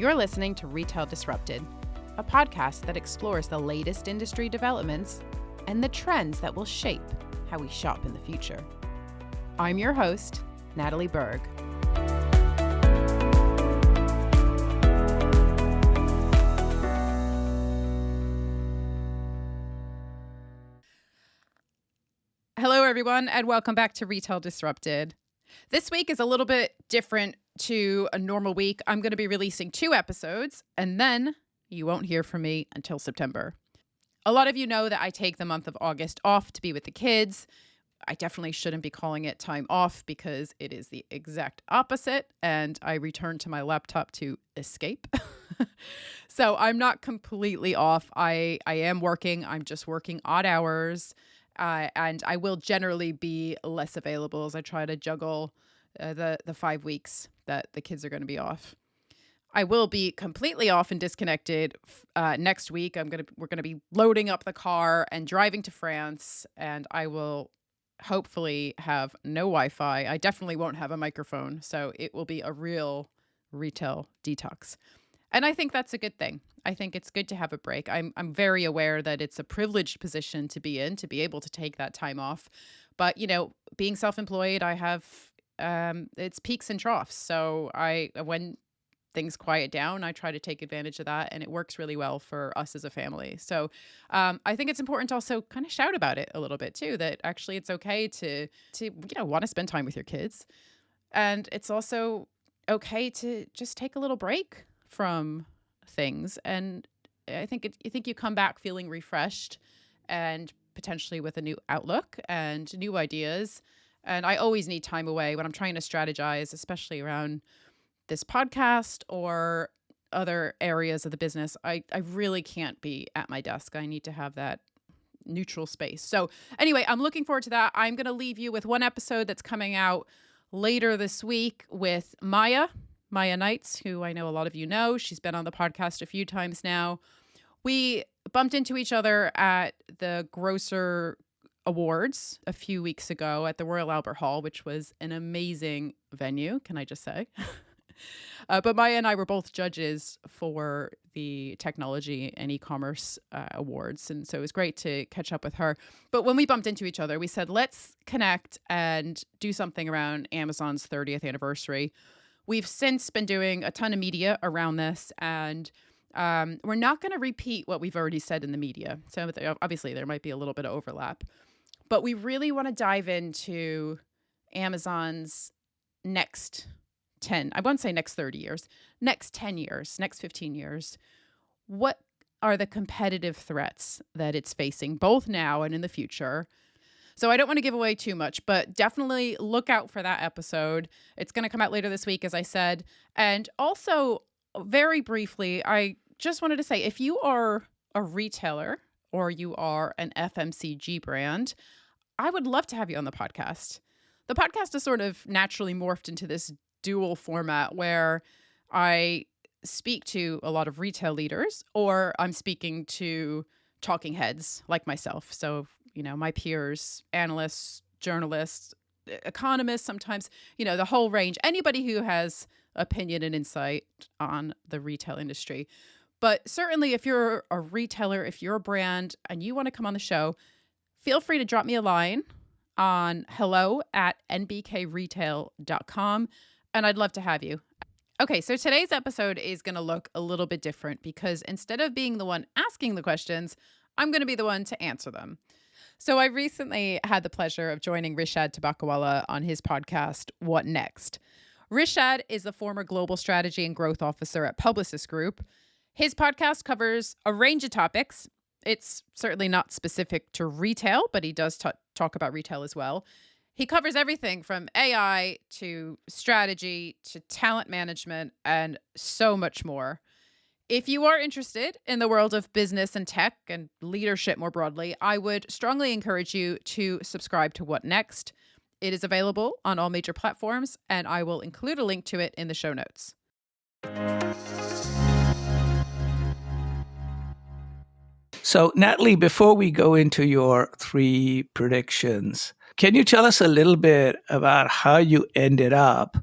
You're listening to Retail Disrupted, a podcast that explores the latest industry developments and the trends that will shape how we shop in the future. I'm your host, Natalie Berg. Hello, everyone, and welcome back to Retail Disrupted. This week is a little bit different to a normal week. I'm going to be releasing 2 episodes, and then you won't hear from me until September. A lot of you know that I take the month of August off to be with the kids. I definitely shouldn't be calling it time off because it is the exact opposite, and I return to my laptop to escape. So I'm not completely off. I am working. I'm just working odd hours. And I will generally be less available as I try to juggle the 5 weeks that the kids are going to be off. I will be completely off and disconnected next week. We're going to be loading up the car and driving to France, and I will hopefully have no Wi-Fi. I definitely won't have a microphone, so it will be a real retail detox. And I think that's a good thing. I think it's good to have a break. I'm very aware that it's a privileged position to be in, to be able to take that time off. But, you know, being self-employed, I have it's peaks and troughs. So when things quiet down, I try to take advantage of that, and it works really well for us as a family. So I think it's important to also kind of shout about it a little bit too, that actually it's okay to want to spend time with your kids. And it's also okay to just take a little break from things. And I think you come back feeling refreshed and potentially with a new outlook and new ideas. And I always need time away when I'm trying to strategize, especially around this podcast or other areas of the business. I really can't be at my desk. I need to have that neutral space. So anyway, I'm looking forward to that. I'm going to leave you with one episode that's coming out later this week with Maya Knights, who I know a lot of you know. She's been on the podcast a few times now. We bumped into each other at the Grocer Awards a few weeks ago at the Royal Albert Hall, which was an amazing venue, can I just say? But Maya and I were both judges for the technology and e-commerce awards. And so it was great to catch up with her. But when we bumped into each other, we said, let's connect and do something around Amazon's 30th anniversary. We've since been doing a ton of media around this, and we're not going to repeat what we've already said in the media. So obviously there might be a little bit of overlap, but we really want to dive into Amazon's next 10, I won't say next 30 years, next 10 years, next 15 years. What are the competitive threats that it's facing both now and in the future? So I don't want to give away too much, but definitely look out for that episode. It's going to come out later this week, as I said. And also, very briefly, I just wanted to say, if you are a retailer or you are an FMCG brand, I would love to have you on the podcast. The podcast has sort of naturally morphed into this dual format where I speak to a lot of retail leaders, or I'm speaking to talking heads like myself. So, my peers, analysts, journalists, economists, sometimes, the whole range, anybody who has opinion and insight on the retail industry. But certainly if you're a retailer, if you're a brand and you want to come on the show, feel free to drop me a line on hello@nbkretail.com, and I'd love to have you. Okay, so today's episode is going to look a little bit different because instead of being the one asking the questions, I'm going to be the one to answer them. So I recently had the pleasure of joining Rishad Tabakawala on his podcast, What Next? Rishad is the former Global Strategy and Growth Officer at Publicis Group. His podcast covers a range of topics. It's certainly not specific to retail, but he does talk about retail as well. He covers everything from AI to strategy to talent management and so much more. If you are interested in the world of business and tech and leadership more broadly, I would strongly encourage you to subscribe to What Next. It is available on all major platforms, and I will include a link to it in the show notes. So, Natalie, before we go into your 3 predictions, can you tell us a little bit about how you ended up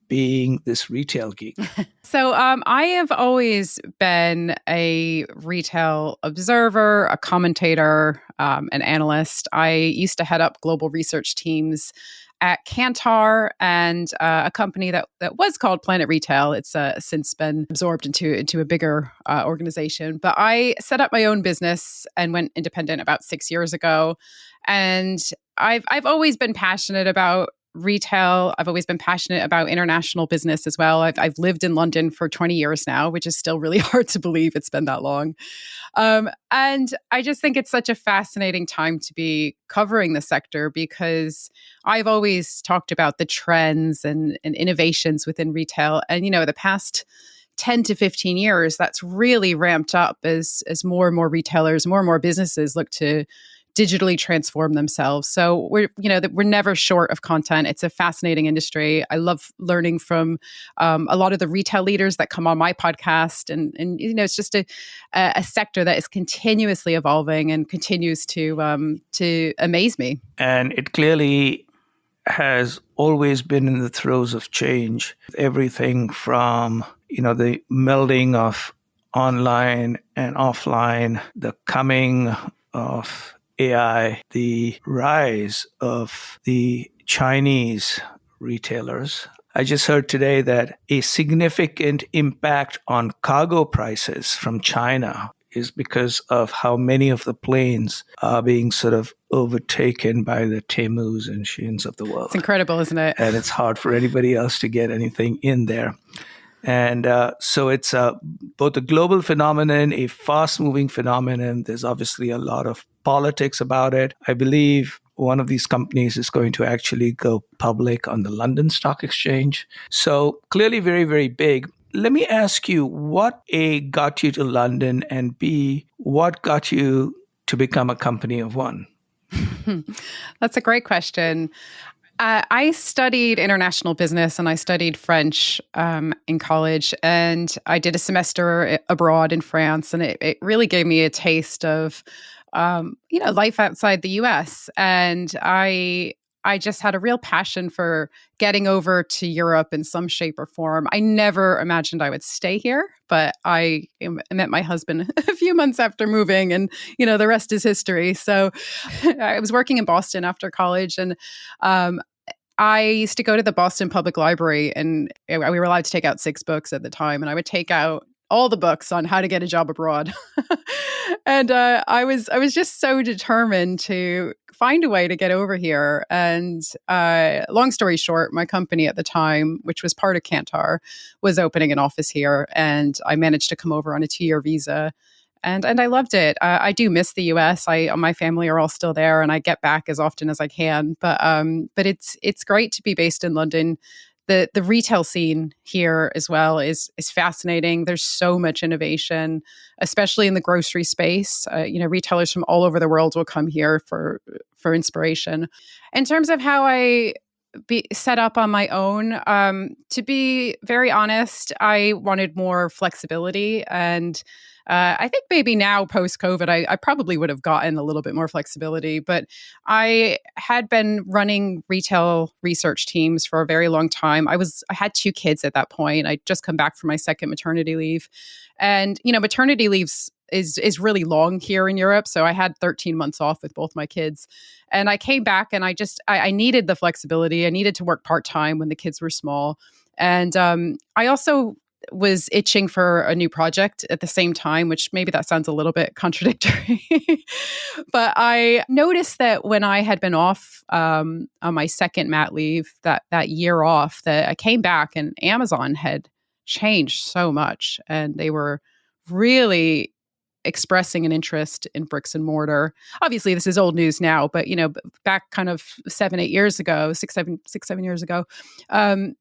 being this retail geek? So I have always been a retail observer, a commentator, an analyst. I used to head up global research teams at Kantar and a company that was called Planet Retail. It's since been absorbed into a bigger organization. But I set up my own business and went independent about 6 years ago. And I've always been passionate about retail. I've always been passionate about international business as well. I've lived in London for 20 years now, which is still really hard to believe it's been that long. And I just think it's such a fascinating time to be covering the sector because I've always talked about the trends and innovations within retail. And, the past 10 to 15 years, that's really ramped up as more and more retailers, more and more businesses look to digitally transform themselves. So we're never short of content. It's a fascinating industry. I love learning from a lot of the retail leaders that come on my podcast, and it's just a sector that is continuously evolving and continues to amaze me. And it clearly has always been in the throes of change. Everything from the melding of online and offline, the coming of AI, the rise of the Chinese retailers. I just heard today that a significant impact on cargo prices from China is because of how many of the planes are being sort of overtaken by the Temus and Sheins of the world. It's incredible, isn't it? And it's hard for anybody else to get anything in there. And so it's both a global phenomenon, a fast-moving phenomenon. There's obviously a lot of politics about it. I believe one of these companies is going to actually go public on the London Stock Exchange. So clearly very, very big. Let me ask you, what A, got you to London, and B, what got you to become a company of one? That's a great question. I studied international business and I studied French in college, and I did a semester abroad in France, and it really gave me a taste of life outside the U.S. And I just had a real passion for getting over to Europe in some shape or form. I never imagined I would stay here, but I met my husband a few months after moving, and the rest is history. So I was working in Boston after college, and I used to go to the Boston Public Library, and we were allowed to take out 6 books at the time, and I would take out all the books on how to get a job abroad. And I was just so determined to find a way to get over here. And long story short, my company at the time, which was part of Kantar, was opening an office here, and I managed to come over on a 2-year visa. And I loved it. I do miss the U.S. My family are all still there, and I get back as often as I can. But it's great to be based in London. The retail scene here as well is fascinating. There's so much innovation, especially in the grocery space. Retailers from all over the world will come here for inspiration. In terms of how I be set up on my own, to be very honest, I wanted more flexibility, and I think maybe now post-COVID, I probably would have gotten a little bit more flexibility, but I had been running retail research teams for a very long time. I had 2 kids at that point. I'd just come back from my second maternity leave, and maternity leaves is really long here in Europe. So I had 13 months off with both my kids, and I came back, and I needed the flexibility. I needed to work part-time when the kids were small, and I also was itching for a new project at the same time, which maybe that sounds a little bit contradictory. But I noticed that when I had been off on my second mat leave, that year off, that I came back and Amazon had changed so much, and they were really expressing an interest in bricks and mortar. Obviously, this is old news now, but back kind of 7 years ago, 7 years ago,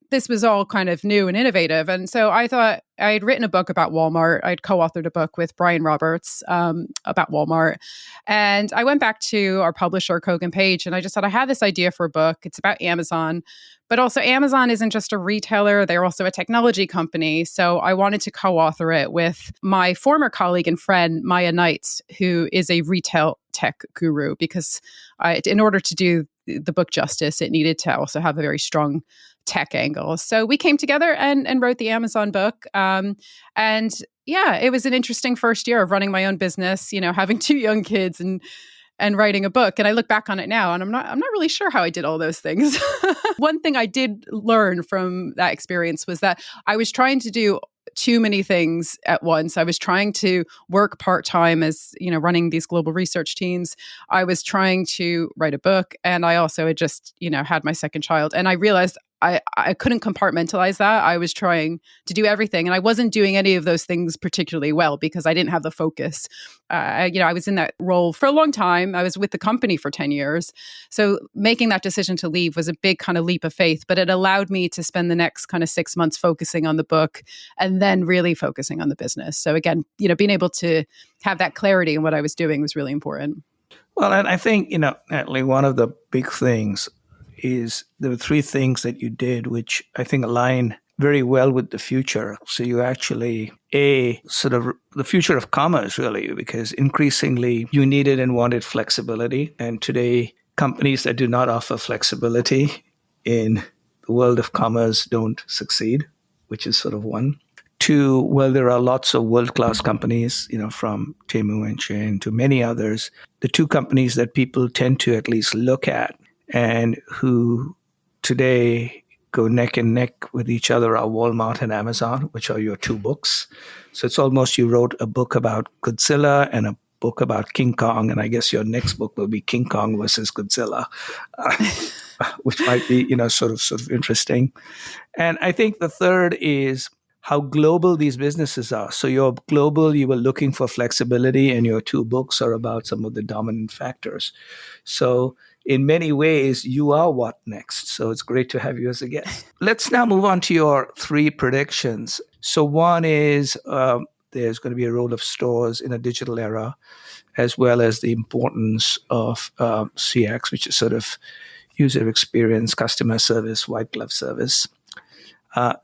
this was all kind of new and innovative. And so I thought, I had written a book about Walmart. I'd co-authored a book with Brian Roberts about Walmart. And I went back to our publisher, Kogan Page, and I just said, I have this idea for a book. It's about Amazon. But also, Amazon isn't just a retailer, they're also a technology company. So I wanted to co-author it with my former colleague and friend, Maya Knights, who is a retail tech guru because in order to do the book justice, it needed to also have a very strong tech angle. So we came together and wrote the Amazon book. And yeah, it was an interesting first year of running my own business, having two young kids and writing a book. And I look back on it now and I'm not really sure how I did all those things. One thing I did learn from that experience was that I was trying to do too many things at once. I was trying to work part-time as, running these global research teams. I was trying to write a book, and I also had just, had my second child. And I realized I couldn't compartmentalize that. I was trying to do everything, and I wasn't doing any of those things particularly well because I didn't have the focus. I was in that role for a long time. I was with the company for 10 years. So making that decision to leave was a big kind of leap of faith, but it allowed me to spend the next kind of 6 months focusing on the book and then really focusing on the business. So again, being able to have that clarity in what I was doing was really important. Well, and I think, Natalie, one of the big things is there were three things that you did, which I think align very well with the future. So you actually, sort of the future of commerce, really, because increasingly you needed and wanted flexibility. And today, companies that do not offer flexibility in the world of commerce don't succeed, which is sort of one. Two, well, there are lots of world-class companies, from Temu and Shein to many others. The two companies that people tend to at least look at and who today go neck and neck with each other are Walmart and Amazon, which are your two books. So it's almost you wrote a book about Godzilla and a book about King Kong, and I guess your next book will be King Kong versus Godzilla, which might be, sort of interesting. And I think the third is how global these businesses are. So you're global, you were looking for flexibility, and your two books are about some of the dominant factors. So in many ways, you are what next. So it's great to have you as a guest. Let's now move on to your three predictions. So one is there's going to be a role of stores in a digital era, as well as the importance of CX, which is sort of user experience, customer service, white glove service.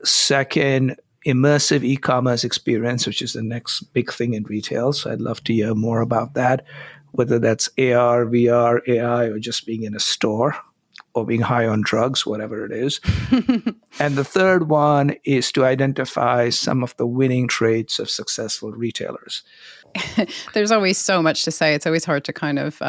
Second, immersive e-commerce experience, which is the next big thing in retail. So I'd love to hear more about that, whether that's AR, VR, AI, or just being in a store or being high on drugs, whatever it is. And the third one is to identify some of the winning traits of successful retailers. There's always so much to say. It's always hard to kind of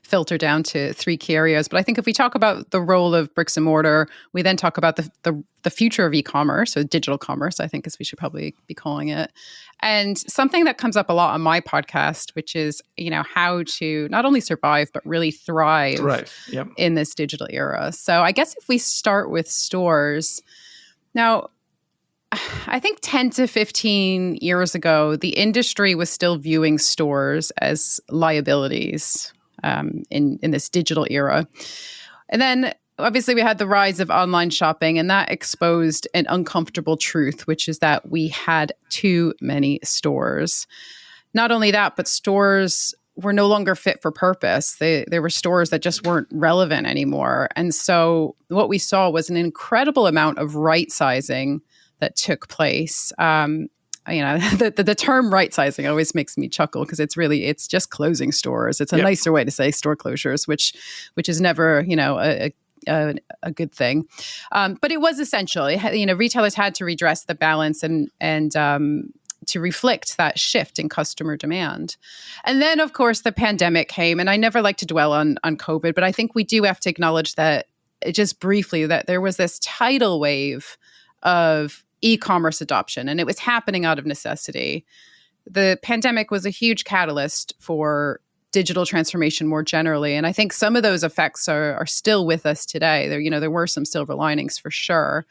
filter down to three key areas. But I think if we talk about the role of bricks and mortar, we then talk about the future of e-commerce, or digital commerce, I think as we should probably be calling it. And something that comes up a lot on my podcast, which is, how to not only survive, but really thrive in this digital era. So I guess if we start with stores, now, I think 10 to 15 years ago, the industry was still viewing stores as liabilities in this digital era. And then obviously we had the rise of online shopping, and that exposed an uncomfortable truth, which is that we had too many stores. Not only that, but stores were no longer fit for purpose. There were stores that just weren't relevant anymore. And so what we saw was an incredible amount of right sizing that took place. The term right sizing always makes me chuckle because it's just closing stores. It's a nicer way to say store closures, which is never, a good thing. But it was essential. Retailers had to redress the balance and to reflect that shift in customer demand. And then, of course, the pandemic came, and I never like to dwell on COVID, but I think we do have to acknowledge that, just briefly, that there was this tidal wave of e-commerce adoption, and it was happening out of necessity. The pandemic was a huge catalyst for digital transformation more generally, and I think some of those effects are still with us today. There were some silver linings for sure.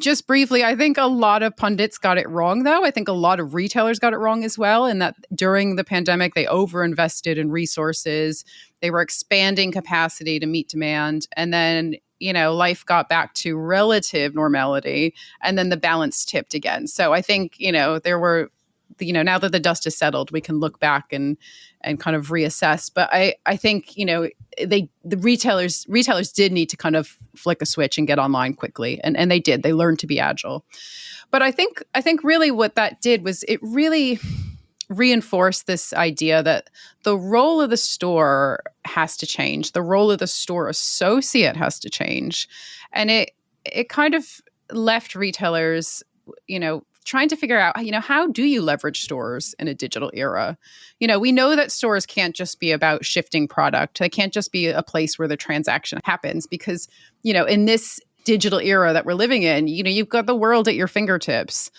Just briefly, I think a lot of pundits got it wrong, though. I think a lot of retailers got it wrong as well, in that during the pandemic, they overinvested in resources. They were expanding capacity to meet demand, and then life got back to relative normality, and then the balance tipped again. So I think, there were, now that the dust is settled, we can look back and kind of reassess. But I think, the retailers did need to kind of flick a switch and get online quickly. And they did. They learned to be agile. But I think really what that did was it really reinforce this idea that the role of the store has to change. The role of the store associate has to change. And it kind of left retailers, trying to figure out, how do you leverage stores in a digital era? We know that stores can't just be about shifting product. They can't just be a place where the transaction happens because, in this digital era that we're living in, you've got the world at your fingertips.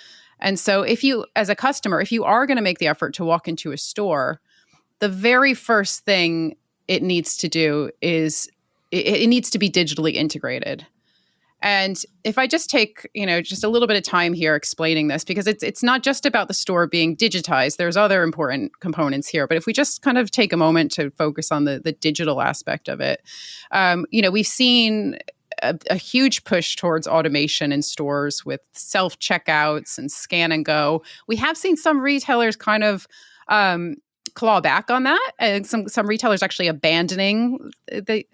And so if you, as a customer, if you are going to make the effort to walk into a store, the very first thing it needs to do is it needs to be digitally integrated. And if I just take, just a little bit of time here explaining this, because it's not just about the store being digitized. There's other important components here. But if we just kind of take a moment to focus on the digital aspect of it, we've seen a huge push towards automation in stores with self-checkouts and scan and go. We have seen some retailers kind of claw back on that, and some retailers actually abandoning the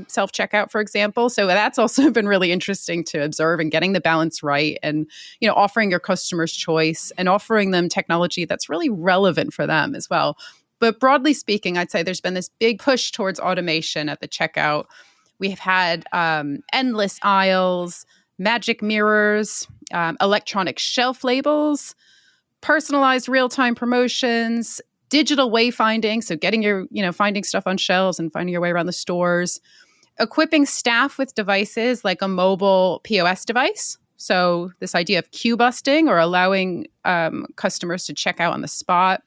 self-checkout, for example. So that's also been really interesting to observe, and getting the balance right, and offering your customers choice and offering them technology that's really relevant for them as well. But broadly speaking, I'd say there's been this big push towards automation at the checkout. We've had endless aisles, magic mirrors, electronic shelf labels, personalized real-time promotions, digital wayfinding, so getting your, finding stuff on shelves and finding your way around the stores, equipping staff with devices like a mobile POS device. So this idea of queue busting, or allowing customers to check out on the spot,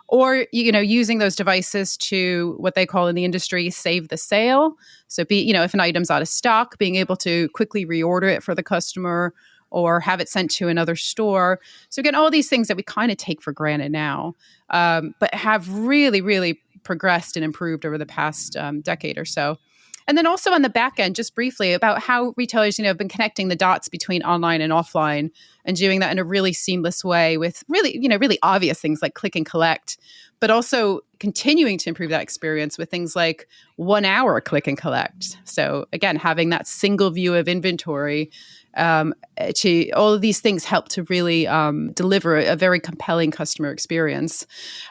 or using those devices to, what they call in the industry, save the sale. So if an item's out of stock, being able to quickly reorder it for the customer or have it sent to another store. So again, all these things that we kind of take for granted now, but have really, really progressed and improved over the past decade or so. And then also on the back end, just briefly, about how retailers, have been connecting the dots between online and offline, and doing that in a really seamless way with really, really obvious things like click and collect, but also continuing to improve that experience with things like 1 hour click and collect. So again, having that single view of inventory, to all of these things help to really deliver a very compelling customer experience.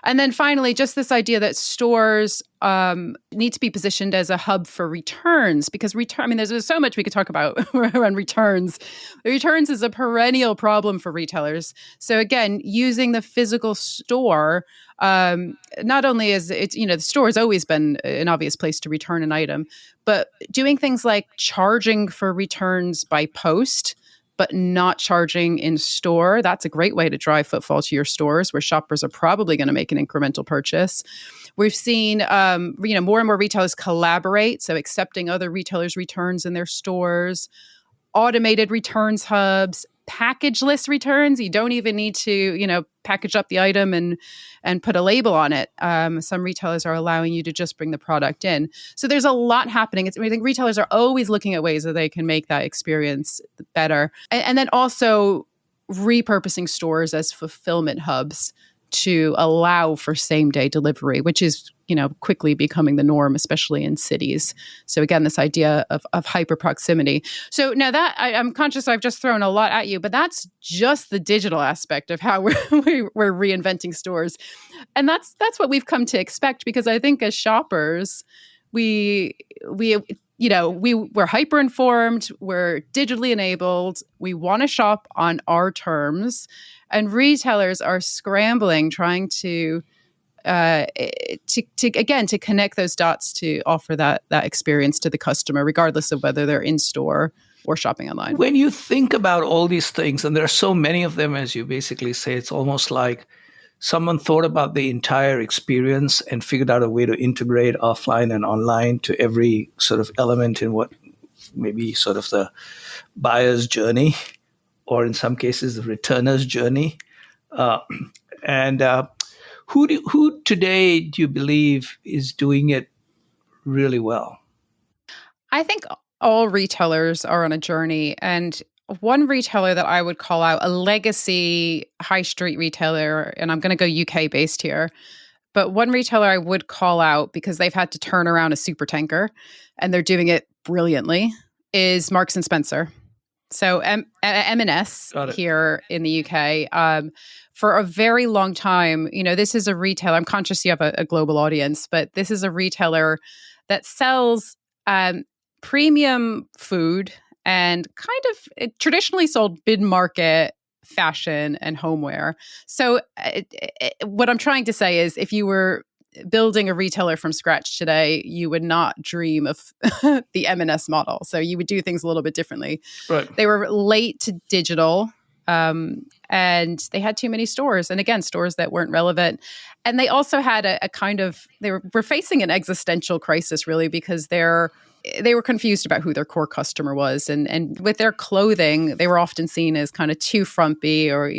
And then finally, just this idea that stores need to be positioned as a hub for returns, because there's so much we could talk about around returns. Returns is a perennial problem for retailers. So again, using the physical store, not only is it, the store has always been an obvious place to return an item, but doing things like charging for returns by post, but not charging in store. That's a great way to drive footfall to your stores, where shoppers are probably going to make an incremental purchase. We've seen, more and more retailers collaborate, so accepting other retailers' returns in their stores, automated returns hubs, packageless returns. You don't even need to, package up the item and put a label on it. Some retailers are allowing you to just bring the product in. So there's a lot happening. I think retailers are always looking at ways that they can make that experience better. And then also repurposing stores as fulfillment hubs to allow for same-day delivery, which is, quickly becoming the norm, especially in cities. So again, this idea of hyper proximity. So now that I'm conscious I've just thrown a lot at you, but that's just the digital aspect of how we're reinventing stores. And that's what we've come to expect, because I think as shoppers, we're hyper informed, we're digitally enabled, we want to shop on our terms, and retailers are scrambling, trying to connect those dots to offer that experience to the customer, regardless of whether they're in store or shopping online. When you think about all these things, and there are so many of them, as you basically say, it's almost like someone thought about the entire experience and figured out a way to integrate offline and online to every sort of element in what maybe sort of the buyer's journey, or in some cases the returner's journey. Who today do you believe is doing it really well? I think all retailers are on a journey, and one retailer that I would call out, a legacy high street retailer, and I'm going to go UK based here, but one retailer I would call out because they've had to turn around a super tanker and they're doing it brilliantly, is Marks and Spencer. So M&S Got it. here in the UK, for a very long time, this is a retailer. I'm conscious you have a global audience, but this is a retailer that sells premium food and kind of it traditionally sold mid-market fashion and homeware. So what I'm trying to say is if you were building a retailer from scratch today, you would not dream of the M&S model. So you would do things a little bit differently. Right. They were late to digital, and they had too many stores. And again, stores that weren't relevant. And they also had a kind of, they were facing an existential crisis, really, because they were confused about who their core customer was. And with their clothing, they were often seen as kind of too frumpy or,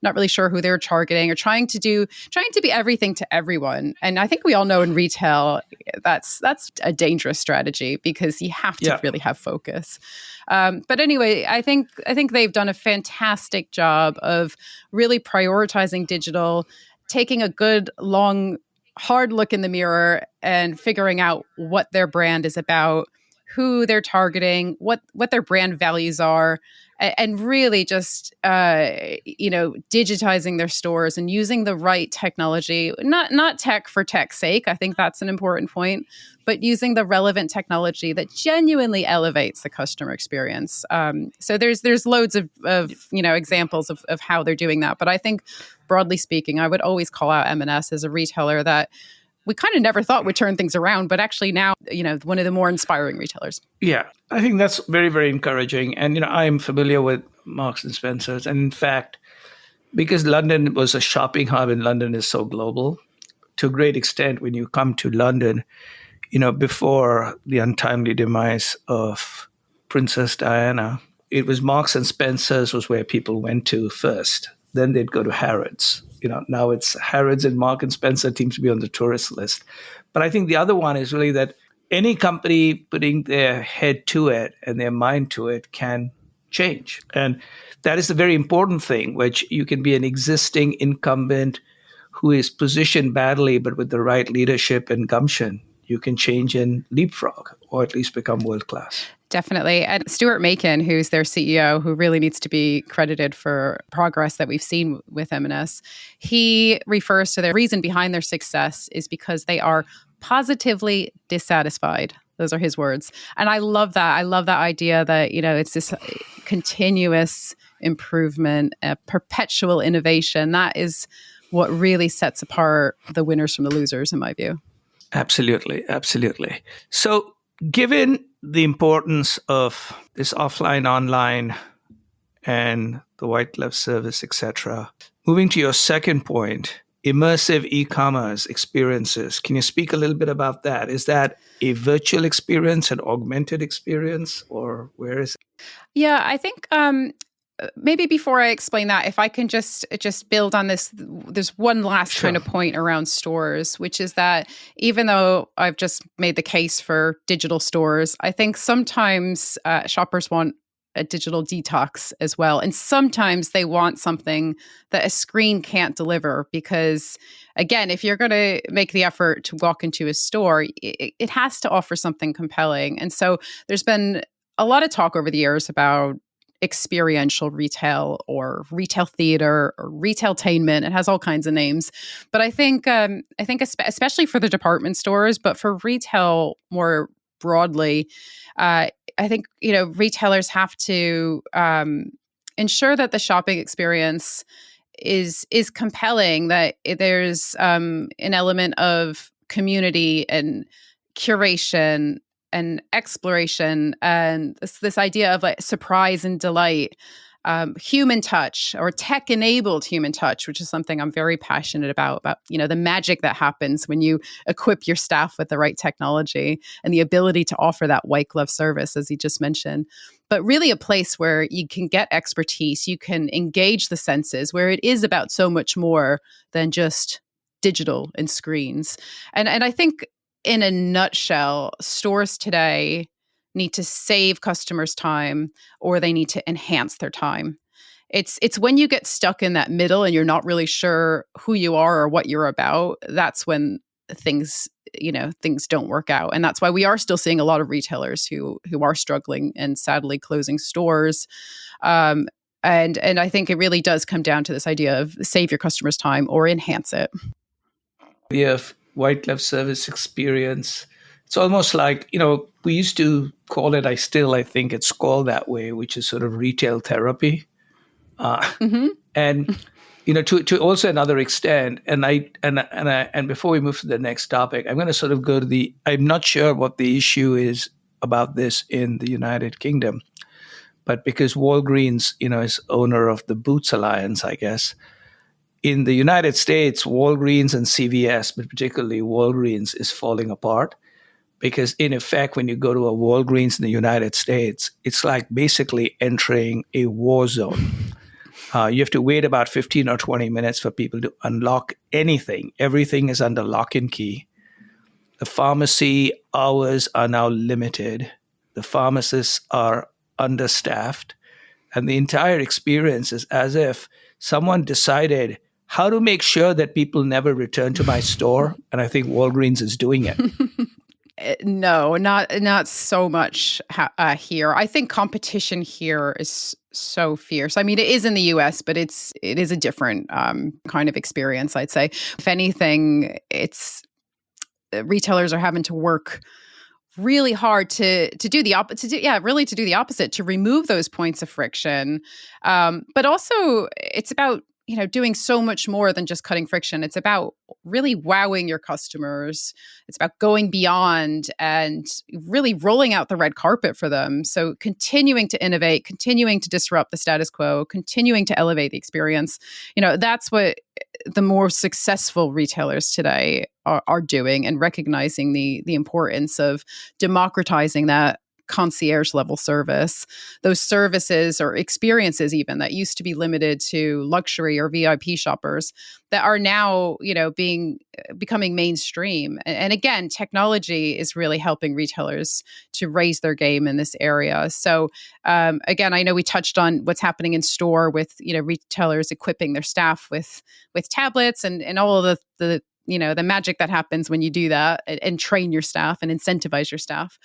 not really sure who they were targeting or trying to be everything to everyone. And I think we all know in retail, that's a dangerous strategy because you have to really have focus. But anyway, I think they've done a fantastic job of really prioritizing digital, taking a good, long, hard look in the mirror and figuring out what their brand is about, who they're targeting, what their brand values are, and really just digitizing their stores and using the right technology, not tech for tech's sake. I think that's an important point, but using the relevant technology that genuinely elevates the customer experience. So there's loads of examples of how they're doing that. But I think broadly speaking, I would always call out M&S as a retailer that we kind of never thought would turn things around, but actually now, one of the more inspiring retailers. Yeah, I think that's very, very encouraging. And, I'm familiar with Marks and Spencer's. And in fact, because London was a shopping hub and London is so global, to a great extent, when you come to London, before the untimely demise of Princess Diana, it was Marks and Spencer's was where people went to first. Then they'd go to Harrods. Now it's Harrods and Mark and Spencer seems to be on the tourist list. But I think the other one is really that any company putting their head to it and their mind to it can change. And that is the very important thing, which you can be an existing incumbent who is positioned badly, but with the right leadership and gumption, you can change and leapfrog, or at least become world-class. Definitely. And Stuart Macon, who's their CEO, who really needs to be credited for progress that we've seen with M&S, he refers to the reason behind their success is because they are positively dissatisfied. Those are his words. And I love that. I love that idea that, it's this continuous improvement, perpetual innovation. That is what really sets apart the winners from the losers, in my view. Absolutely. Absolutely. So given the importance of this offline, online, and the white glove service, etc., moving to your second point, immersive e-commerce experiences. Can you speak a little bit about that? Is that a virtual experience, an augmented experience, or where is it? Yeah, I think maybe before I explain that, if I can just build on this, there's one last kind of point around stores, which is that even though I've just made the case for digital stores, I think sometimes shoppers want a digital detox as well. And sometimes they want something that a screen can't deliver because, again, if you're going to make the effort to walk into a store, it has to offer something compelling. And so there's been a lot of talk over the years about experiential retail or retail theater or retailtainment. It has all kinds of names. But I think especially for the department stores, but for retail more broadly, I think, retailers have to ensure that the shopping experience is compelling, that there's an element of community and curation and exploration and this idea of like surprise and delight, human touch or tech-enabled human touch, which is something I'm very passionate about, the magic that happens when you equip your staff with the right technology and the ability to offer that white glove service, as you just mentioned. But really a place where you can get expertise, you can engage the senses, where it is about so much more than just digital and screens. And I think in a nutshell, stores today need to save customers time or they need to enhance their time. It's when you get stuck in that middle and you're not really sure who you are or what you're about, that's when things don't work out. And that's why we are still seeing a lot of retailers who are struggling and sadly closing stores. And I think it really does come down to this idea of save your customers time or enhance it. We have white glove service experience. It's almost like, we used to call it, I think it's called that way, which is sort of retail therapy. Mm-hmm. And to also another extent, and before we move to the next topic, I'm going to sort of go to I'm not sure what the issue is about this in the United Kingdom, but because Walgreens, is owner of the Boots Alliance, I guess. In the United States, Walgreens and CVS, but particularly Walgreens, is falling apart because, in effect, when you go to a Walgreens in the United States, it's like basically entering a war zone. You have to wait about 15 or 20 minutes for people to unlock anything. Everything is under lock and key. The pharmacy hours are now limited. The pharmacists are understaffed. And the entire experience is as if someone decided how to make sure that people never return to my store. And I think Walgreens is doing it. No, not so much here. I think competition here is so fierce. I mean, it is in the U.S., but it is a different kind of experience, I'd say. If anything, it's retailers are having to work really hard to do the opposite, to remove those points of friction. But also, it's about doing so much more than just cutting friction. It's about really wowing your customers. It's about going beyond and really rolling out the red carpet for them. So continuing to innovate, continuing to disrupt the status quo, continuing to elevate the experience. That's what the more successful retailers today are doing, and recognizing the importance of democratizing that concierge level service, those services or experiences even that used to be limited to luxury or VIP shoppers that are now, becoming mainstream. And again, technology is really helping retailers to raise their game in this area. So again, I know we touched on what's happening in store with, retailers equipping their staff with tablets and all of the magic that happens when you do that and train your staff and incentivize your staff.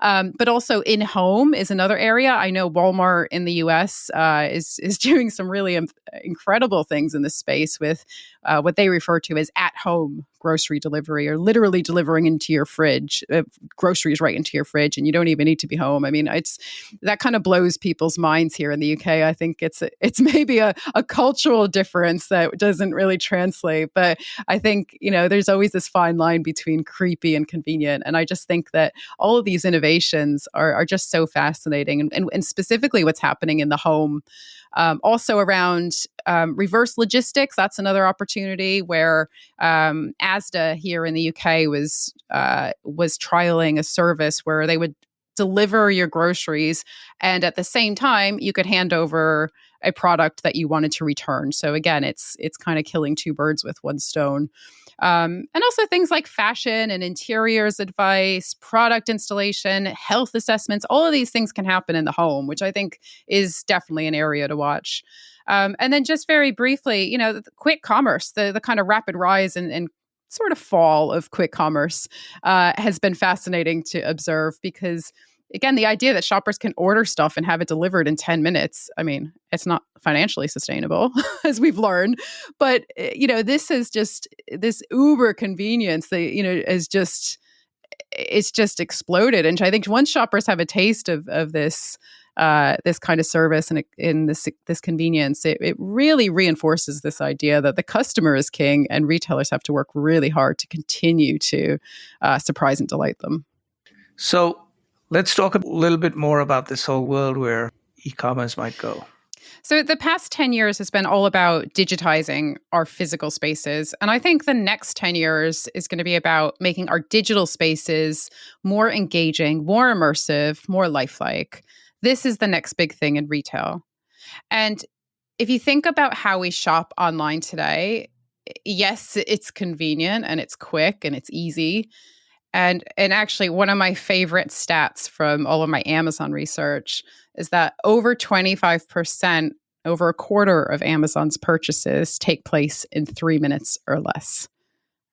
But also in-home is another area. I know Walmart in the US is doing some really incredible things in this space with what they refer to as at-home grocery delivery, or literally delivering into your fridge, groceries right into your fridge, and you don't even need to be home. I mean, that kind of blows people's minds here in the UK. I think it's maybe a cultural difference that doesn't really translate, but I think, there's always this fine line between creepy and convenient. And I just think that all of these innovations are just so fascinating, and specifically what's happening in the home. Also around reverse logistics, that's another opportunity where Asda here in the UK was trialing a service where they would deliver your groceries, and at the same time you could hand over a product that you wanted to return. So again, it's kind of killing two birds with one stone. And also things like fashion and interiors advice, product installation, health assessments, all of these things can happen in the home, which I think is definitely an area to watch. And then just very briefly, the quick commerce, the kind of rapid rise and sort of fall of quick commerce has been fascinating to observe, because again, the idea that shoppers can order stuff and have it delivered in 10 minutes, I mean, it's not financially sustainable, as we've learned. But, this is just this uber convenience that, it's just exploded. And I think once shoppers have a taste of this, this kind of service and in this convenience, it really reinforces this idea that the customer is king, and retailers have to work really hard to continue to surprise and delight them. So let's talk a little bit more about this whole world where e-commerce might go. So the past 10 years has been all about digitizing our physical spaces. And I think the next 10 years is going to be about making our digital spaces more engaging, more immersive, more lifelike. This is the next big thing in retail. And if you think about how we shop online today, yes, it's convenient and it's quick and it's easy. And actually, one of my favorite stats from all of my Amazon research is that over 25%, over a quarter of Amazon's purchases take place in 3 minutes or less.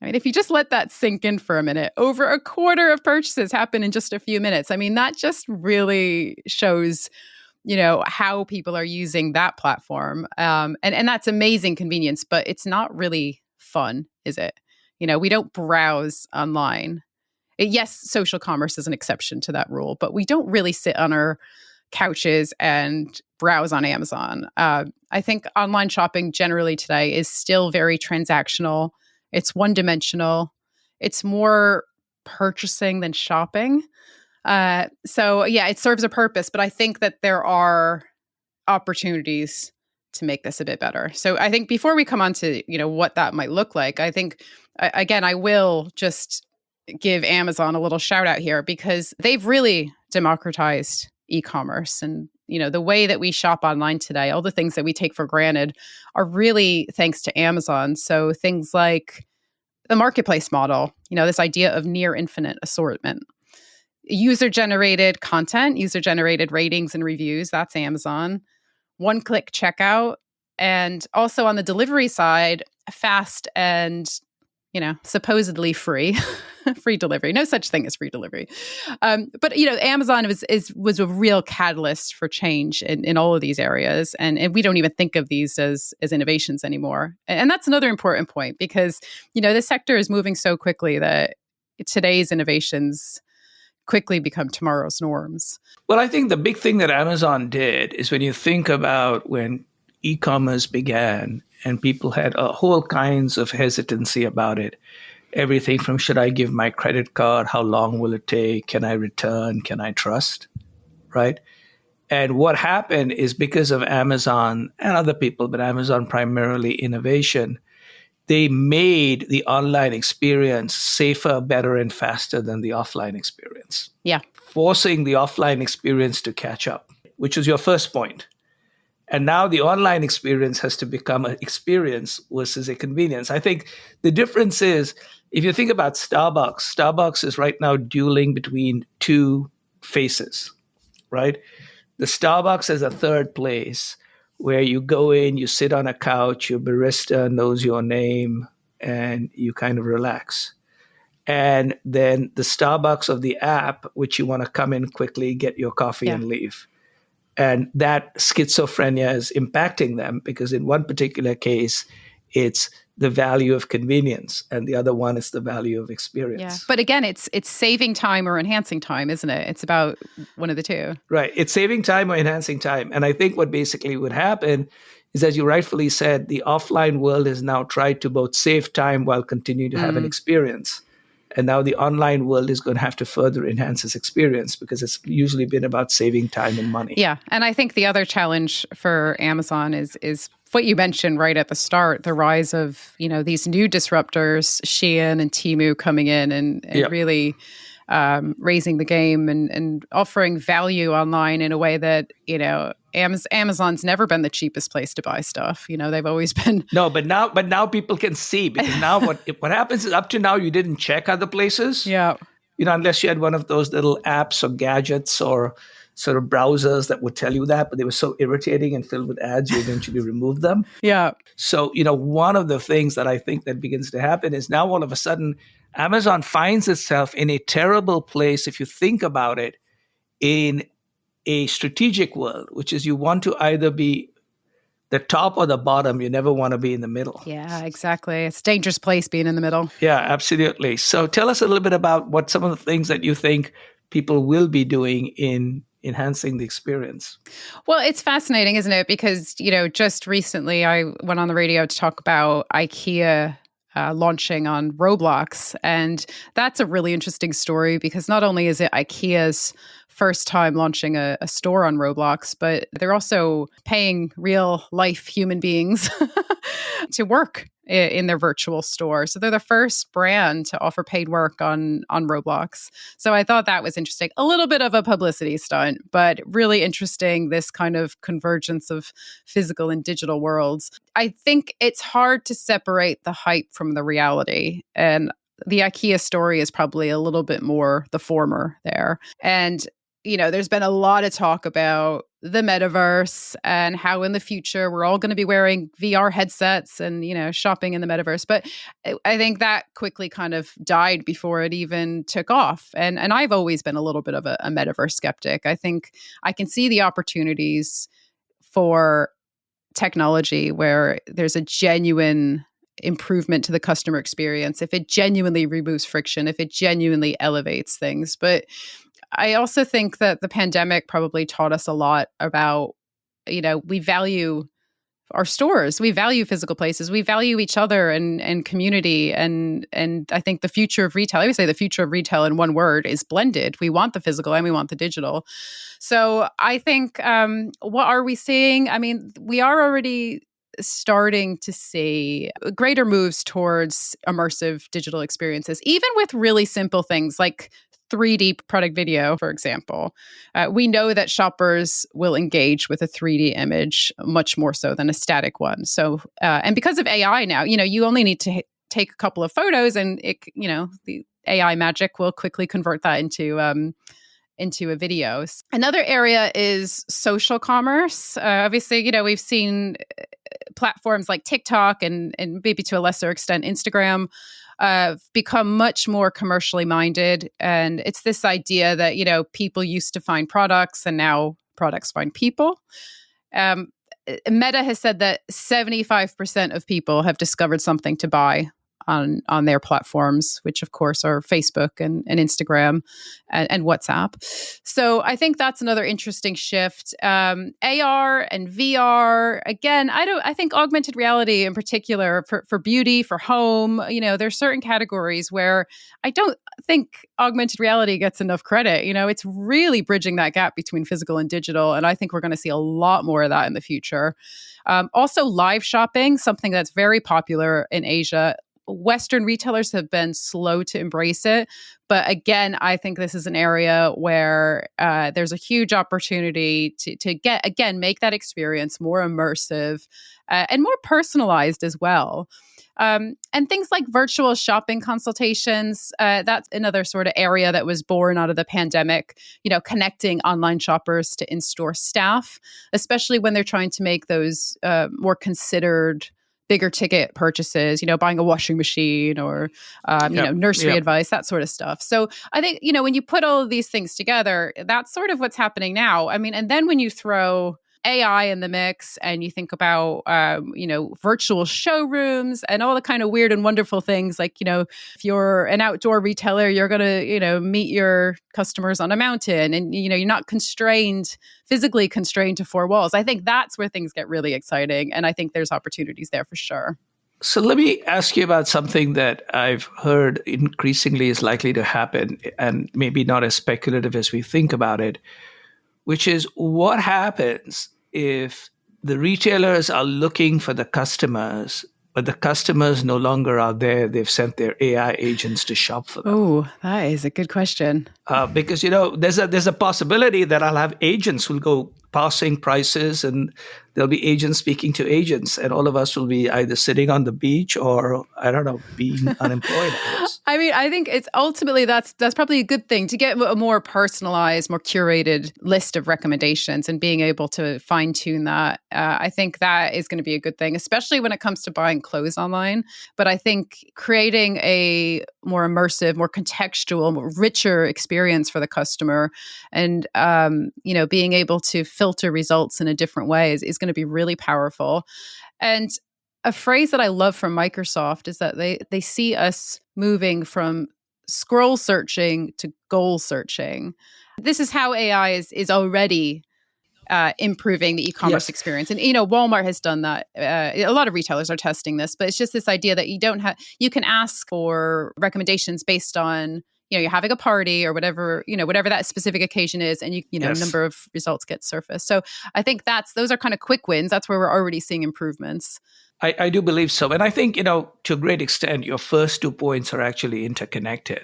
I mean, if you just let that sink in for a minute, over a quarter of purchases happen in just a few minutes. I mean, that just really shows, how people are using that platform. And that's amazing convenience, but it's not really fun, is it? We don't browse online. Yes, social commerce is an exception to that rule, but we don't really sit on our couches and browse on Amazon. I think online shopping generally today is still very transactional. It's one dimensional. It's more purchasing than shopping. So yeah, it serves a purpose, but I think that there are opportunities to make this a bit better. So I think before we come on to, what that might look like, I think, again, I will just give Amazon a little shout out here because they've really democratized e-commerce. And, the way that we shop online today, all the things that we take for granted are really thanks to Amazon. So things like the marketplace model, this idea of near infinite assortment, user-generated content, user-generated ratings and reviews, that's Amazon, one-click checkout, and also on the delivery side, fast and supposedly free, free delivery. No such thing as free delivery. But Amazon was a real catalyst for change in all of these areas, and we don't even think of these as innovations anymore. And that's another important point because this sector is moving so quickly that today's innovations quickly become tomorrow's norms. Well, I think the big thing that Amazon did is when you think about when e-commerce began and people had a whole kinds of hesitancy about it. Everything from should I give my credit card? How long will it take? Can I return? Can I trust? Right? And what happened is because of Amazon and other people, but Amazon primarily innovation, they made the online experience safer, better, and faster than the offline experience. Yeah. Forcing the offline experience to catch up, which was your first point. And now the online experience has to become an experience versus a convenience. I think the difference is, if you think about Starbucks, Starbucks is right now dueling between two faces, right? The Starbucks is a third place where you go in, you sit on a couch, your barista knows your name, and you kind of relax. And then the Starbucks of the app, which you want to come in quickly, get your coffee and leave. And that schizophrenia is impacting them because in one particular case, it's the value of convenience, and the other one is the value of experience. Yeah. But again, it's saving time or enhancing time, isn't it? It's about one of the two. Right. It's saving time or enhancing time. And I think what basically would happen is, as you rightfully said, the offline world has now tried to both save time while continuing to have an experience. And now the online world is going to have to further enhance its experience because it's usually been about saving time and money. Yeah. And I think the other challenge for Amazon is what you mentioned right at the start, the rise of, these new disruptors, Shein and Temu coming in and really raising the game and offering value online in a way that, Amazon's never been the cheapest place to buy stuff. They've always been. No, but now people can see, because now what happens is, up to now you didn't check other places. Yeah. Unless you had one of those little apps or gadgets or sort of browsers that would tell you that, but they were so irritating and filled with ads, you eventually removed them. Yeah. So, one of the things that I think that begins to happen is now all of a sudden Amazon finds itself in a terrible place, if you think about it, in a strategic world, which is you want to either be the top or the bottom. You never want to be in the middle. Yeah, exactly. It's a dangerous place being in the middle. Yeah, absolutely. So tell us a little bit about what some of the things that you think people will be doing in enhancing the experience. Well, it's fascinating, isn't it? Because, just recently I went on the radio to talk about IKEA launching on Roblox. And that's a really interesting story because not only is it IKEA's first time launching a store on Roblox, but they're also paying real life human beings to work in their virtual store. So they're the first brand to offer paid work on Roblox. So I thought that was interesting. A little bit of a publicity stunt, but really interesting, this kind of convergence of physical and digital worlds. I think it's hard to separate the hype from the reality. And the IKEA story is probably a little bit more the former there. And there's been a lot of talk about the metaverse and how in the future we're all going to be wearing VR headsets and, shopping in the metaverse. But I think that quickly kind of died before it even took off. And I've always been a little bit of a metaverse skeptic. I think I can see the opportunities for technology where there's a genuine improvement to the customer experience, if it genuinely removes friction, if it genuinely elevates things. But I also think that the pandemic probably taught us a lot about, we value our stores, we value physical places, we value each other and community. And I think the future of retail, I would say the future of retail in one word is blended. We want the physical and we want the digital. So I think, what are we seeing? I mean, we are already starting to see greater moves towards immersive digital experiences, even with really simple things like 3D product video, for example. We know that shoppers will engage with a 3D image much more so than a static one. So, and because of AI now, you only need to take a couple of photos and the AI magic will quickly convert that into a video. Another area is social commerce. Obviously, we've seen platforms like TikTok and maybe to a lesser extent Instagram become much more commercially minded. And it's this idea that, people used to find products and now products find people. Meta has said that 75% of people have discovered something to buy on their platforms, which of course are Facebook and Instagram and WhatsApp. So I think that's another interesting shift. AR and VR, again, I think augmented reality in particular for beauty, for home, there's certain categories where I don't think augmented reality gets enough credit. It's really bridging that gap between physical and digital. And I think we're going to see a lot more of that in the future. Also live shopping, something that's very popular in Asia. Western retailers have been slow to embrace it. But again, I think this is an area where there's a huge opportunity to make that experience more immersive and more personalized as well. And things like virtual shopping consultations, that's another sort of area that was born out of the pandemic, connecting online shoppers to in-store staff, especially when they're trying to make those more considered bigger ticket purchases, buying a washing machine or, nursery advice, that sort of stuff. So I think, when you put all of these things together, that's sort of what's happening now. I mean, and then when you throw AI in the mix and you think about, virtual showrooms and all the kind of weird and wonderful things like, if you're an outdoor retailer, you're going to, meet your customers on a mountain and, you're not physically constrained to four walls. I think that's where things get really exciting. And I think there's opportunities there for sure. So let me ask you about something that I've heard increasingly is likely to happen and maybe not as speculative as we think about it, which is what happens if the retailers are looking for the customers, but the customers no longer are there. They've sent their AI agents to shop for them. Oh, that is a good question. Because, there's a possibility that I'll have agents who'll go passing prices and there'll be agents speaking to agents and all of us will be either sitting on the beach or, I don't know, being unemployed. I mean, I think it's ultimately that's probably a good thing to get a more personalized, more curated list of recommendations and being able to fine tune that. I think that is going to be a good thing, especially when it comes to buying clothes online. But I think creating a more immersive, more contextual, more richer experience for the customer and, being able to filter results in a different way is going to be really powerful. And a phrase that I love from Microsoft is that they see us moving from scroll searching to goal searching. This is how AI is already improving the e-commerce experience. And, Walmart has done that. A lot of retailers are testing this, but it's just this idea that you can ask for recommendations based on, you're having a party or whatever, whatever that specific occasion is. And number of results get surfaced. So I think those are kind of quick wins. That's where we're already seeing improvements. I do believe so. And I think, to a great extent, your first 2 points are actually interconnected.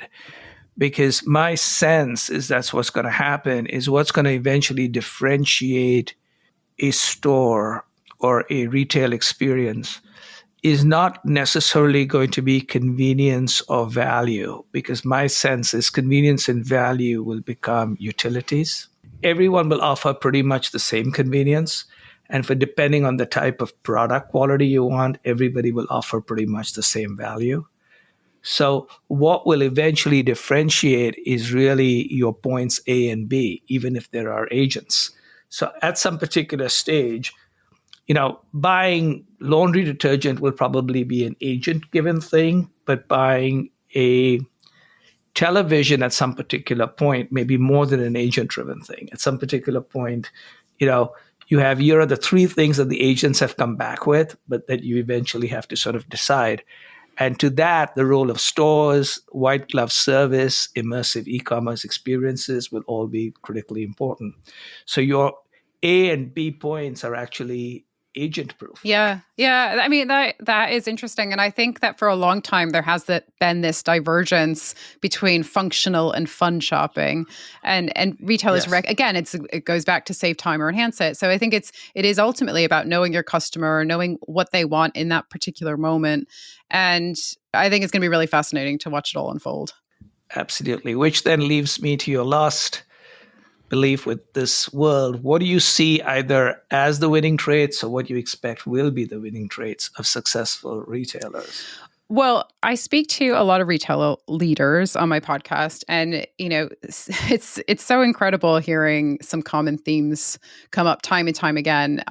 Because my sense is that's what's going to happen, is what's going to eventually differentiate a store or a retail experience is not necessarily going to be convenience or value, because my sense is convenience and value will become utilities. everyone will offer pretty much the same convenience. And for depending on the type of product quality you want, everybody will offer pretty much the same value. So what will eventually differentiate is really your points A and B, even if there are agents. So at some particular stage, buying laundry detergent will probably be an agent given thing, but buying a television at some particular point may be more than an agent driven thing. At some particular point, you know, here are the three things that the agents have come back with, but that you eventually have to sort of decide. And to that, the role of stores, white glove service, immersive e-commerce experiences will all be critically important. So your A and B points are actually agent proof. Yeah. Yeah. I mean, that is interesting. And I think that for a long time, there has been this divergence between functional and fun shopping. And retailers, Yes. again, it goes back to save time or enhance it. So I think it is ultimately about knowing your customer, knowing what they want in that particular moment. And I think it's going to be really fascinating to watch it all unfold. Absolutely. Which then leaves me to your last belief with this world. What do you see either as the winning traits or what you expect will be the winning traits of successful retailers? Well, I speak to a lot of retail leaders on my podcast, and it's so incredible hearing some common themes come up time and time again.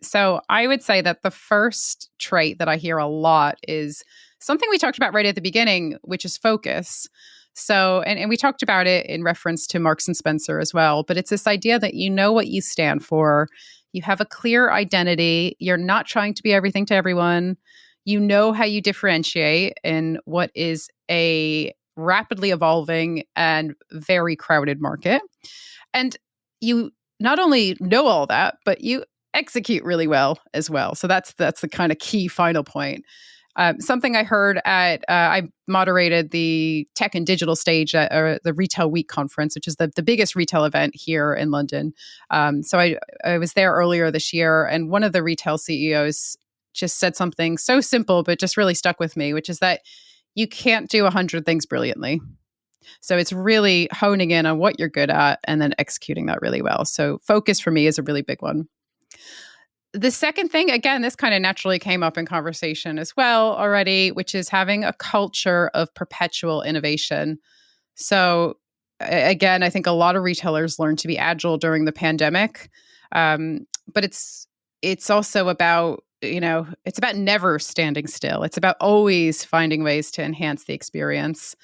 So I would say that the first trait that I hear a lot is something we talked about right at the beginning, which is focus. So, and we talked about it in reference to Marks and Spencer as well, but it's this idea that you know what you stand for, you have a clear identity, you're not trying to be everything to everyone. You know how you differentiate in what is a rapidly evolving and very crowded market. And you not only know all that, but you execute really well as well. So that's the kind of key final point. Something I heard I moderated the tech and digital stage at the Retail Week conference, which is the biggest retail event here in London. So I was there earlier this year, and one of the retail CEOs just said something so simple, but just really stuck with me, which is that you can't do 100 things brilliantly. So it's really honing in on what you're good at and then executing that really well. So focus for me is a really big one. The second thing, again, this kind of naturally came up in conversation as well already, which is having a culture of perpetual innovation. So again, I think a lot of retailers learned to be agile during the pandemic, but it's also about it's about never standing still. It's about always finding ways to enhance the experience.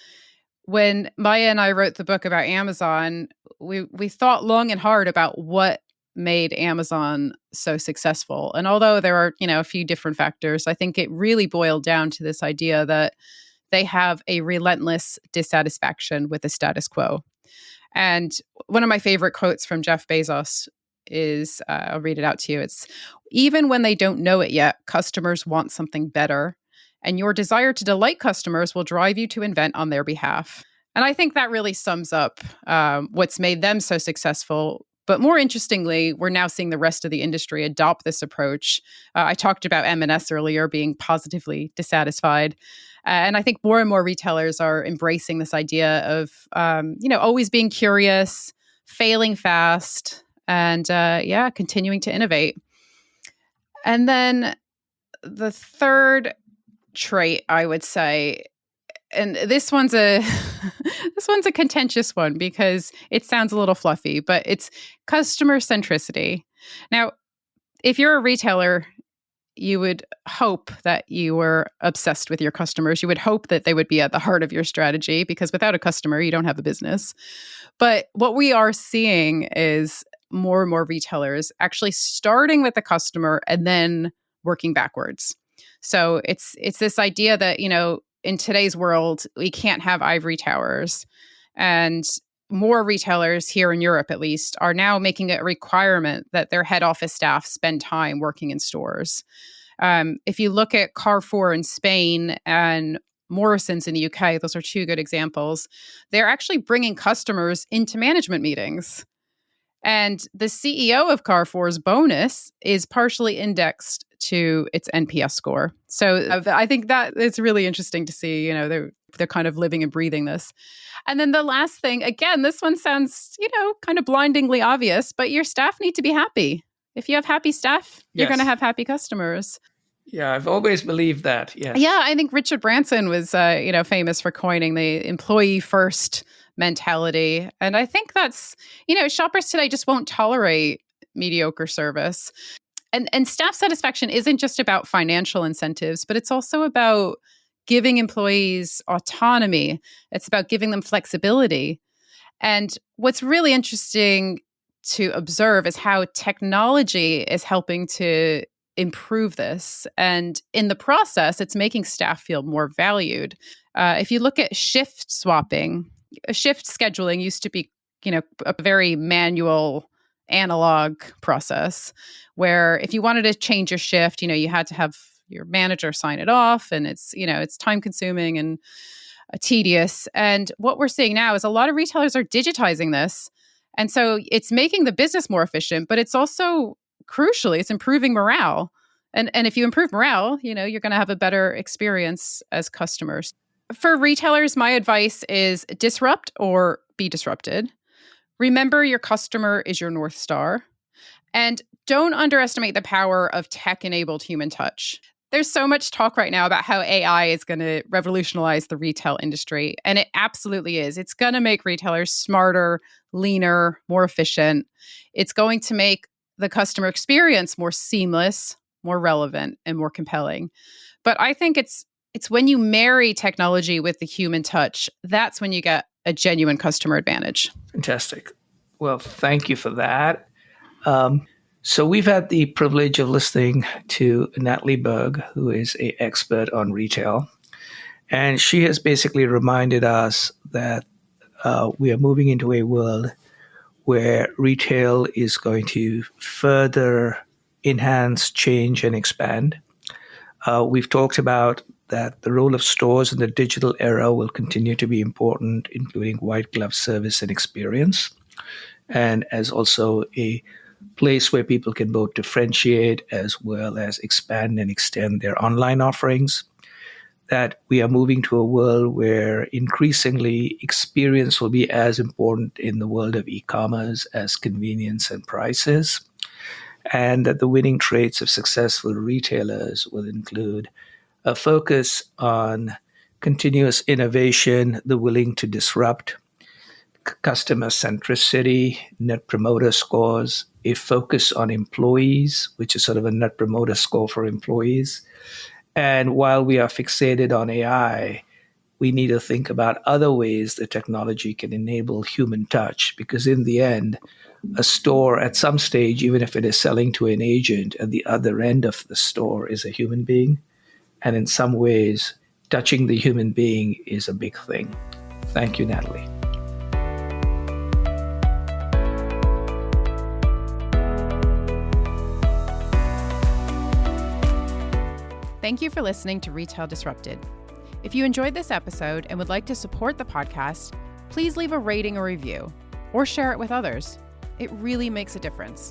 When Maya and I wrote the book about Amazon, we thought long and hard about what made Amazon so successful. And although there are, a few different factors, I think it really boiled down to this idea that they have a relentless dissatisfaction with the status quo. And one of my favorite quotes from Jeff Bezos is, I'll read it out to you. It's, even when they don't know it yet, customers want something better. And your desire to delight customers will drive you to invent on their behalf. And I think that really sums up what's made them so successful. But more interestingly, we're now seeing the rest of the industry adopt this approach. I talked about M&S earlier being positively dissatisfied. And I think more and more retailers are embracing this idea of, always being curious, failing fast, and continuing to innovate. And then the third trait, I would say, and this one's a contentious one because it sounds a little fluffy, but it's customer centricity. Now, if you're a retailer, you would hope that you were obsessed with your customers. You would hope that they would be at the heart of your strategy, because without a customer, you don't have a business. But what we are seeing is more and more retailers actually starting with the customer and then working backwards. So it's this idea that, in today's world, we can't have ivory towers. And more retailers here in Europe, at least, are now making it a requirement that their head office staff spend time working in stores. If you look at Carrefour in Spain and Morrison's in the UK, those are two good examples. They're actually bringing customers into management meetings. And the CEO of Carrefour's bonus is partially indexed to its NPS score. So I think that is really interesting to see, they're kind of living and breathing this. And then the last thing, again, this one sounds, kind of blindingly obvious, but your staff need to be happy. If you have happy staff, you're going to have happy customers. Yeah, I've always believed that. Yes. Yeah, I think Richard Branson was, famous for coining the employee first mentality. And I think that's, shoppers today just won't tolerate mediocre service. And staff satisfaction isn't just about financial incentives, but it's also about giving employees autonomy. It's about giving them flexibility. And what's really interesting to observe is how technology is helping to improve this. And in the process, it's making staff feel more valued. If you look at shift swapping, shift scheduling used to be, a very manual analog process where if you wanted to change your shift, you had to have your manager sign it off, and it's time consuming and tedious. And what we're seeing now is a lot of retailers are digitizing this. And so it's making the business more efficient, but it's also crucially, it's improving morale. And if you improve morale, you're going to have a better experience as customers. For retailers, my advice is disrupt or be disrupted. Remember, your customer is your North Star. And don't underestimate the power of tech-enabled human touch. There's so much talk right now about how AI is going to revolutionize the retail industry. And it absolutely is. It's going to make retailers smarter, leaner, more efficient. It's going to make the customer experience more seamless, more relevant, and more compelling. But I think it's when you marry technology with the human touch, that's when you get a genuine customer advantage. Fantastic. Well, thank you for that. So we've had the privilege of listening to Natalie Berg, who is an expert on retail. And she has basically reminded us that we are moving into a world where retail is going to further enhance, change, and expand. We've talked about that the role of stores in the digital era will continue to be important, including white glove service and experience, and as also a place where people can both differentiate as well as expand and extend their online offerings. That we are moving to a world where increasingly experience will be as important in the world of e-commerce as convenience and prices. And that the winning traits of successful retailers will include a focus on continuous innovation, the willing to disrupt, customer centricity, net promoter scores, a focus on employees, which is sort of a net promoter score for employees. And while we are fixated on AI, we need to think about other ways that technology can enable human touch, because in the end, a store at some stage, even if it is selling to an agent, at the other end of the store is a human being. And in some ways, touching the human being is a big thing. Thank you, Natalie. Thank you for listening to Retail Disrupted. If you enjoyed this episode and would like to support the podcast, please leave a rating or review or share it with others. It really makes a difference.